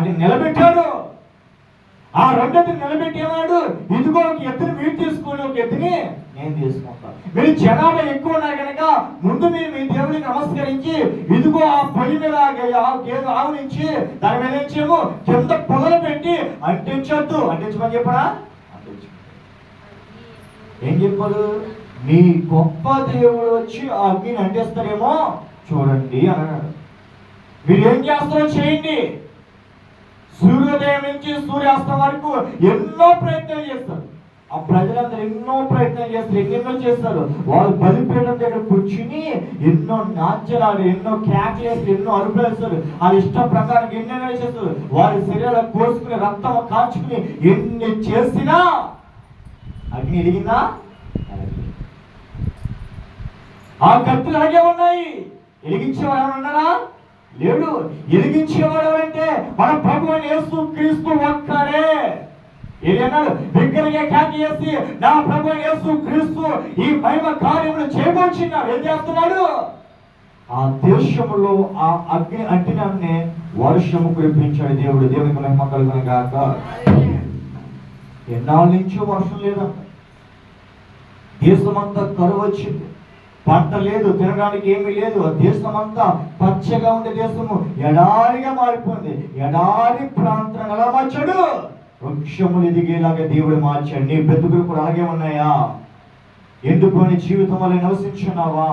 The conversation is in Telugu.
వాటిని నిలబెట్టాడు. ఆ రెండోది నిలబెట్టి ఏమన్నాడు, ఇదిగో ఒక ఎత్తుని మీరు తీసుకొని ఒక ఎత్తుని నేను తీసుకుంటాను. మీరు జనాభా ఎక్కువ ఉన్నారు కనుక ముందు మీరు మీ దేవుడికి నమస్కరించి ఇదిగో ఆ పొయ్యి మీద ఆవు నుంచి దాని మీద నుంచేమో కింద పొగలు పెట్టి అంటించొద్దు. అంటించమని చెప్పడా? ఏం చెప్పాడు? మీ గొప్ప దేవుడు వచ్చి ఆ అగ్నిని అంటిస్తారేమో చూడండి అన్నాడు. మీరు ఏం చేస్తారో చేయండి. సూర్యోదయం నుంచి సూర్యాస్తం వరకు ఎన్నో ప్రయత్నాలు చేస్తారు. ఆ ప్రజలందరూ ఎన్నో ప్రయత్నాలు చేస్తారు, ఎన్నెన్నో చేస్తారు. వాళ్ళు బలిపీఠం దగ్గర కూర్చుని ఎన్నో నాట్యాలు, ఎన్నో కేకలేస్తారు, ఎన్నో అరుపులు వేస్తారు. వాళ్ళ ఇష్టం ప్రకారం ఎన్నెన్నో చేస్తారు. వారి శరీరాలు కోసుకుని రక్తం కాల్చుకుని ఎన్ని చేసినా అగ్ని ఎదిగిందా? ఆ కత్తులు అలాగే ఉన్నాయి. ఎలిగించేవాడు ఎవరు ఉన్నారా? లేడు. ఎలిగించేవాడు అంటే మన ప్రభు అయిన యేసు క్రీస్తు ఒక్కడే. ఏదన్నాడు? బిగ్గరగా కేక చేసి నా ప్రభు అయిన యేసు క్రీస్తు ఈ మహిమ కార్యములు చేయబోచున్నాడు. ఏం చేస్తున్నాడు? ఆ దేశంలో ఆ అగ్ని అంటినాన్ని వర్షము కురిపించాడు దేవుడు. దేవునికి మహిమ కలుగును గాక. ఎన్నాళ్ళ నుంచో వర్షం లేదంట. దేశమంతా కరువు వచ్చింది, పంట లేదు, తినడానికి ఏమీ లేదు. దేశమంతా పచ్చగా ఉండే దేశము ఎడారిగా మారిపోయింది. ఎడారి ప్రాంతం ఎలా మార్చాడు? వృక్షములు ఎదిగేలాగా దేవుడు మార్చాడు. నీ బ్రతుకులు కూడా అలాగే ఉన్నాయా? ఎండిపోయిన జీవితం వల్ల నివసించున్నావా?